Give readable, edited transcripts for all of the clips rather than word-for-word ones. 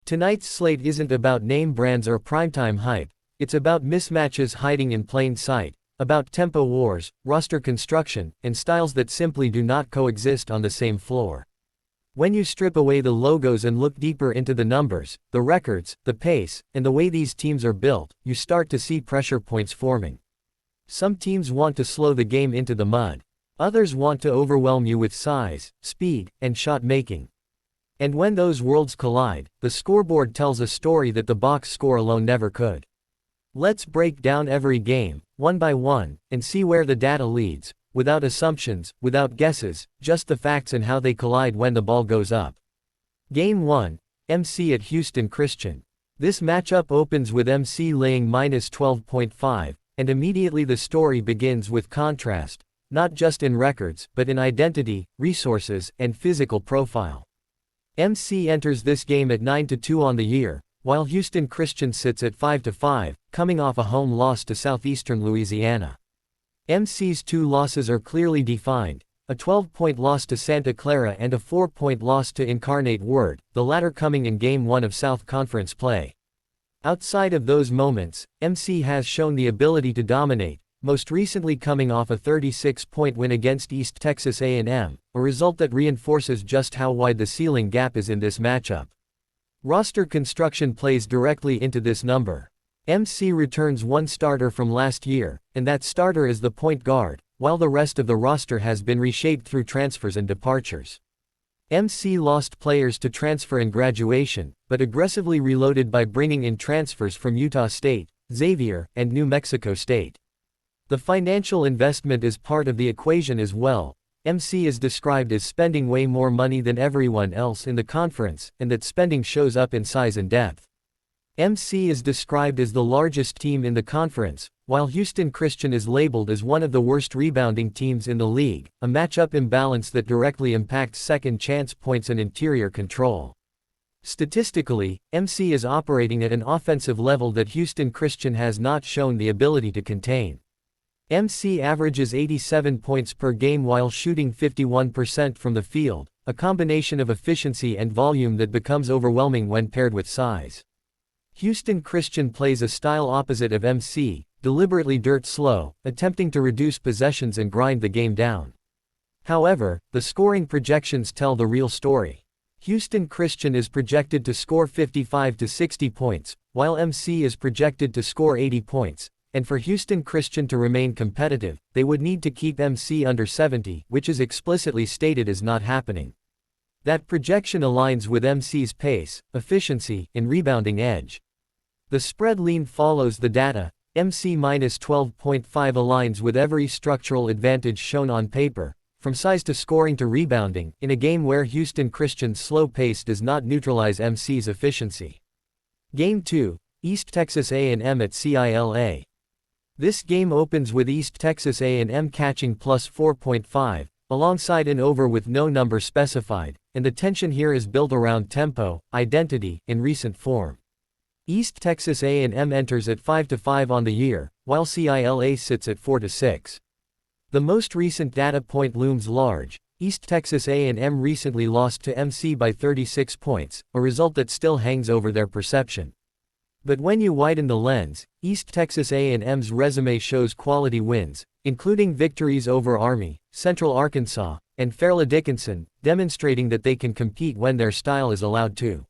Tonight's slate isn't about name brands or primetime hype, it's about mismatches hiding in plain sight, about tempo wars, roster construction, and styles that simply do not coexist on the same floor. When you strip away the logos and look deeper into the numbers, the records, the pace, and the way these teams are built, you start to see pressure points forming. Some teams want to slow the game into the mud. Others want to overwhelm you with size, speed, and shot making. And when those worlds collide, the scoreboard tells a story that the box score alone never could. Let's break down every game, one by one, and see where the data leads, without assumptions, without guesses, just the facts and how they collide when the ball goes up. Game 1, MC at Houston Christian. This matchup opens with MC laying -12.5, and immediately the story begins with contrast, not just in records, but in identity, resources, and physical profile. MC enters this game at 9-2 on the year, while Houston Christian sits at 5-5, coming off a home loss to Southeastern Louisiana. MC's two losses are clearly defined, a 12-point loss to Santa Clara and a 4-point loss to Incarnate Word, the latter coming in Game 1 of South Conference play. Outside of those moments, MC has shown the ability to dominate, most recently coming off a 36-point win against East Texas A&M, a result that reinforces just how wide the ceiling gap is in this matchup. Roster construction plays directly into this number. MC returns one starter from last year, and that starter is the point guard, while the rest of the roster has been reshaped through transfers and departures. MC lost players to transfer and graduation, but aggressively reloaded by bringing in transfers from Utah State, Xavier, and New Mexico State. The financial investment is part of the equation as well. MC is described as spending way more money than everyone else in the conference, and that spending shows up in size and depth. MC is described as the largest team in the conference, while Houston Christian is labeled as one of the worst rebounding teams in the league, a matchup imbalance that directly impacts second chance points and interior control. Statistically, MC is operating at an offensive level that Houston Christian has not shown the ability to contain. MC averages 87 points per game while shooting 51% from the field, a combination of efficiency and volume that becomes overwhelming when paired with size. Houston Christian plays a style opposite of MC, deliberately dirt slow, attempting to reduce possessions and grind the game down. However, the scoring projections tell the real story. Houston Christian is projected to score 55 to 60 points, while MC is projected to score 80 points, and for Houston Christian to remain competitive, they would need to keep MC under 70, which is explicitly stated as not happening. That projection aligns with MC's pace, efficiency, and rebounding edge. The spread lean follows the data. MC -12.5 aligns with every structural advantage shown on paper, from size to scoring to rebounding, in a game where Houston Christian's slow pace does not neutralize MC's efficiency. Game 2, East Texas A&M at CILA. This game opens with East Texas A&M catching +4.5, alongside an over with no number specified, and the tension here is built around tempo, identity, and recent form. East Texas A&M enters at 5-5 on the year, while CILA sits at 4-6. The most recent data point looms large. East Texas A&M recently lost to MC by 36 points, a result that still hangs over their perception. But when you widen the lens, East Texas A&M's resume shows quality wins, including victories over Army, Central Arkansas, and Fairleigh Dickinson, demonstrating that they can compete when their style is allowed to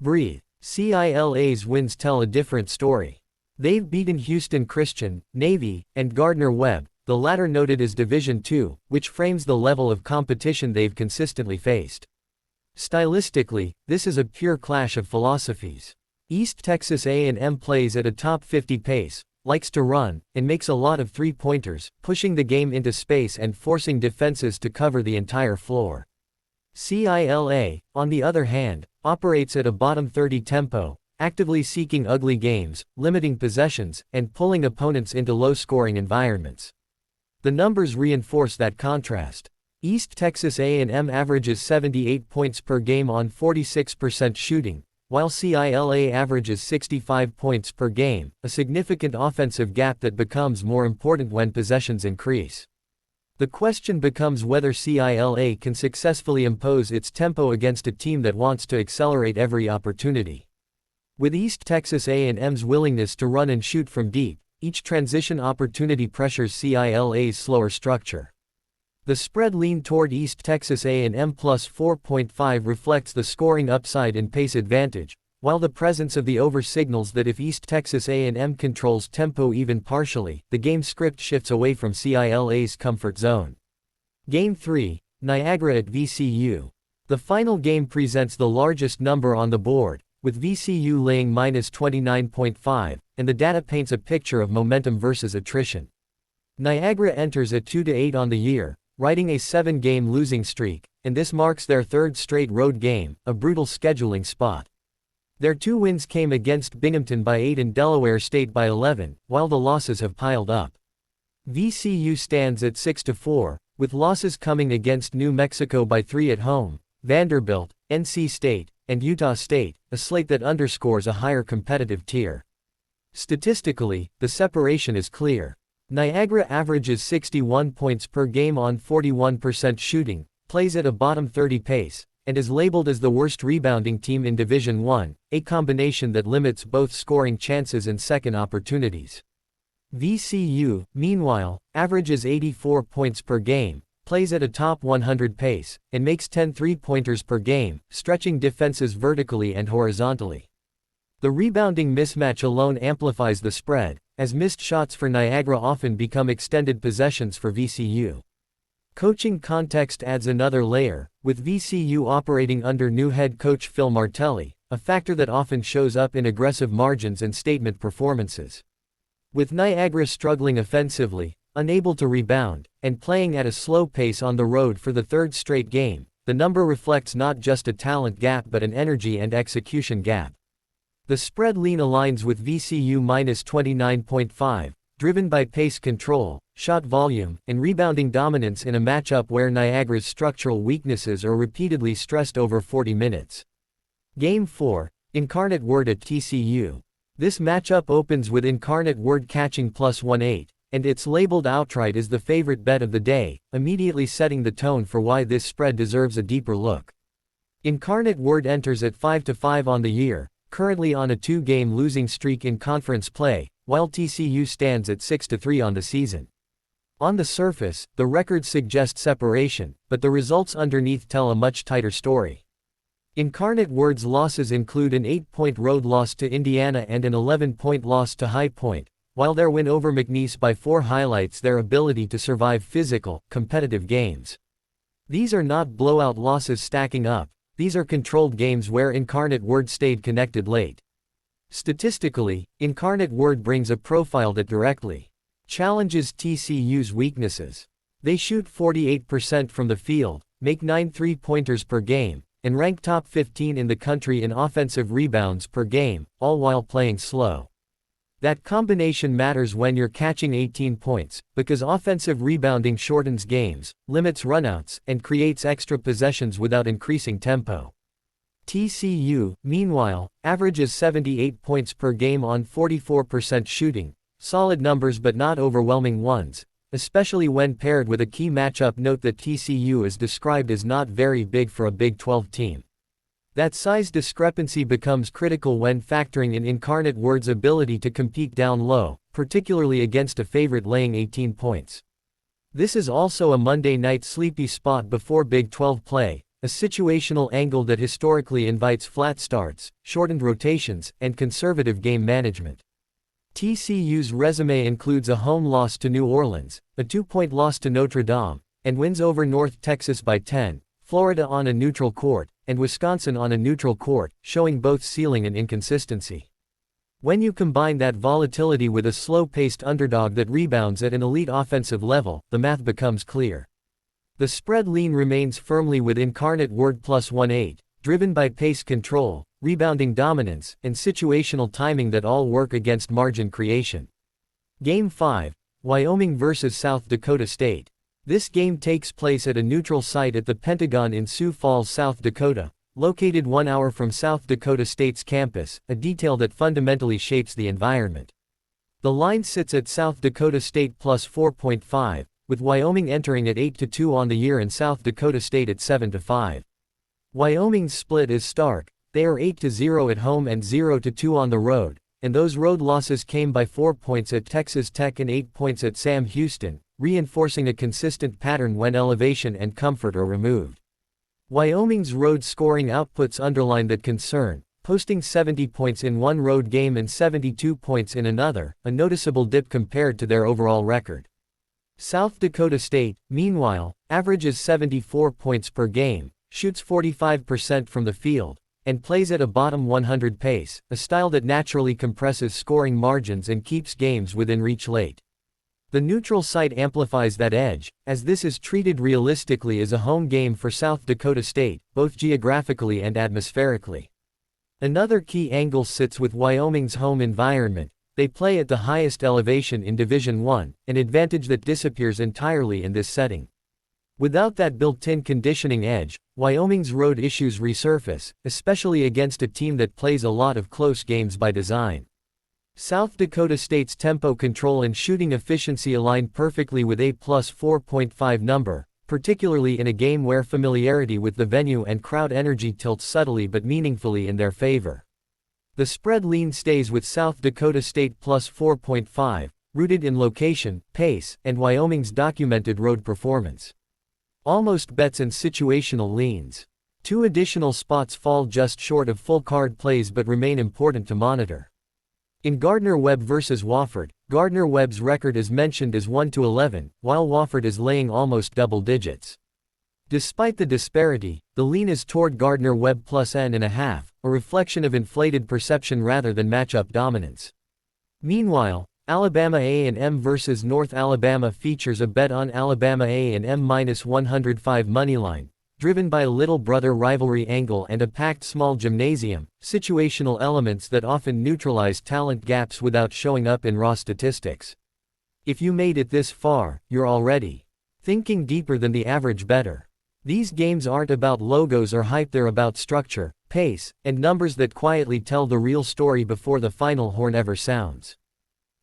breathe. CILA's wins tell a different story. They've beaten Houston Christian, Navy, and Gardner-Webb, the latter noted as Division II, which frames the level of competition they've consistently faced. Stylistically, this is a pure clash of philosophies. East Texas A&M plays at a top 50 pace, likes to run, and makes a lot of three-pointers, pushing the game into space and forcing defenses to cover the entire floor. CILA, on the other hand, operates at a bottom 30 tempo, actively seeking ugly games, limiting possessions, and pulling opponents into low-scoring environments. The numbers reinforce that contrast. East Texas A&M averages 78 points per game on 46% shooting, while CILA averages 65 points per game, a significant offensive gap that becomes more important when possessions increase. The question becomes whether CILA can successfully impose its tempo against a team that wants to accelerate every opportunity. With East Texas A&M's willingness to run and shoot from deep, each transition opportunity pressures CILA's slower structure. The spread lean toward East Texas A&M plus 4.5 reflects the scoring upside and pace advantage, while the presence of the over signals that if East Texas A&M controls tempo even partially, the game script shifts away from CILA's comfort zone. Game 3, Niagara at VCU. The final game presents the largest number on the board, with VCU laying minus 29.5, and the data paints a picture of momentum versus attrition. Niagara enters at 2-8 on the year, riding a 7-game losing streak, and this marks their third straight road game, a brutal scheduling spot. Their 2 wins came against Binghamton by 8 and Delaware State by 11, while the losses have piled up. VCU stands at 6-4, with losses coming against New Mexico by 3 at home, Vanderbilt, NC State, and Utah State, a slate that underscores a higher competitive tier. Statistically, the separation is clear. Niagara averages 61 points per game on 41% shooting, plays at a bottom 30 pace, and is labeled as the worst rebounding team in Division I, a combination that limits both scoring chances and second opportunities. VCU, meanwhile, averages 84 points per game, plays at a top 100 pace, and makes 10 three-pointers per game, stretching defenses vertically and horizontally. The rebounding mismatch alone amplifies the spread, as missed shots for Niagara often become extended possessions for VCU. Coaching context adds another layer, with VCU operating under new head coach Phil Martelli, a factor that often shows up in aggressive margins and statement performances. With Niagara struggling offensively, unable to rebound, and playing at a slow pace on the road for the third straight game, the number reflects not just a talent gap but an energy and execution gap. The spread lean aligns with VCU minus 29.5, driven by pace control, shot volume, and rebounding dominance in a matchup where Niagara's structural weaknesses are repeatedly stressed over 40 minutes. Game 4, Incarnate Word at TCU. This matchup opens with Incarnate Word catching plus 1/8, and it's labeled outright as the favorite bet of the day, immediately setting the tone for why this spread deserves a deeper look. Incarnate Word enters at 5-5 on the year, currently on a 2-game losing streak in conference play, while TCU stands at 6-3 on the season. On the surface, the records suggest separation, but the results underneath tell a much tighter story. Incarnate Word's losses include an 8-point road loss to Indiana and an 11-point loss to High Point, while their win over McNeese by 4 highlights their ability to survive physical, competitive games. These are not blowout losses stacking up, these are controlled games where Incarnate Word stayed connected late. Statistically, Incarnate Word brings a profile that directly challenges TCU's weaknesses. They shoot 48% from the field, make 9 three-pointers per game, and rank top 15 in the country in offensive rebounds per game, all while playing slow. That combination matters when you're catching 18 points, because offensive rebounding shortens games, limits runouts, and creates extra possessions without increasing tempo. TCU, meanwhile, averages 78 points per game on 44% shooting, solid numbers but not overwhelming ones, especially when paired with a key matchup. Note that TCU is described as not very big for a Big 12 team. That size discrepancy becomes critical when factoring in Incarnate Word's ability to compete down low, particularly against a favorite laying 18 points. This is also a Monday night sleepy spot before Big 12 play, a situational angle that historically invites flat starts, shortened rotations, and conservative game management. TCU's resume includes a home loss to New Orleans, a 2-point loss to Notre Dame, and wins over North Texas by 10, Florida on a neutral court, and Wisconsin on a neutral court, showing both ceiling and inconsistency. When you combine that volatility with a slow-paced underdog that rebounds at an elite offensive level, the math becomes clear. The spread lean remains firmly with Incarnate Word plus 1/8, driven by pace control, rebounding dominance, and situational timing that all work against margin creation. Game 5, Wyoming vs South Dakota State. This game takes place at a neutral site at the Pentagon in Sioux Falls, South Dakota, located 1 hour from South Dakota State's campus, a detail that fundamentally shapes the environment. The line sits at South Dakota State plus 4.5, with Wyoming entering at 8-2 on the year and South Dakota State at 7-5. Wyoming's split is stark. They are 8-0 at home and 0-2 on the road, and those road losses came by 4 points at Texas Tech and 8 points at Sam Houston, reinforcing a consistent pattern when elevation and comfort are removed. Wyoming's road scoring outputs underline that concern, posting 70 points in one road game and 72 points in another, a noticeable dip compared to their overall record. South Dakota State, meanwhile, averages 74 points per game, shoots 45% from the field, and plays at a bottom 100 pace, a style that naturally compresses scoring margins and keeps games within reach late. The neutral site amplifies that edge, as this is treated realistically as a home game for South Dakota State, both geographically and atmospherically. Another key angle sits with Wyoming's home environment. They play at the highest elevation in Division I, an advantage that disappears entirely in this setting. Without that built-in conditioning edge, Wyoming's road issues resurface, especially against a team that plays a lot of close games by design. South Dakota State's tempo control and shooting efficiency align perfectly with a plus 4.5 number, particularly in a game where familiarity with the venue and crowd energy tilts subtly but meaningfully in their favor. The spread lean stays with South Dakota State plus 4.5, rooted in location, pace, and Wyoming's documented road performance. Almost bets and situational leans. Two additional spots fall just short of full card plays but remain important to monitor. In Gardner-Webb vs. Wofford, Gardner-Webb's record is mentioned as 1-11, while Wofford is laying almost double digits. Despite the disparity, the lean is toward Gardner-Webb plus N.5, a reflection of inflated perception rather than matchup dominance. Meanwhile, Alabama A&M vs. North Alabama features a bet on Alabama A&M minus 105 moneyline, driven by a little brother rivalry angle and a packed small gymnasium, situational elements that often neutralize talent gaps without showing up in raw statistics. If you made it this far, you're already thinking deeper than the average bettor. These games aren't about logos or hype, they're about structure, pace, and numbers that quietly tell the real story before the final horn ever sounds.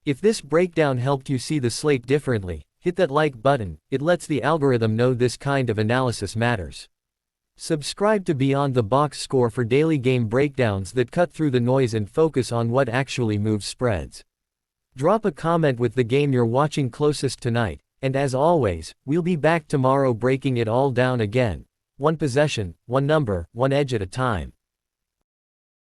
If this breakdown helped you see the slate differently, hit that like button. It lets the algorithm know this kind of analysis matters. Subscribe to Beyond the Box Score for daily game breakdowns that cut through the noise and focus on what actually moves spreads. Drop a comment with the game you're watching closest tonight, and as always, we'll be back tomorrow breaking it all down again. One possession, one number, one edge at a time.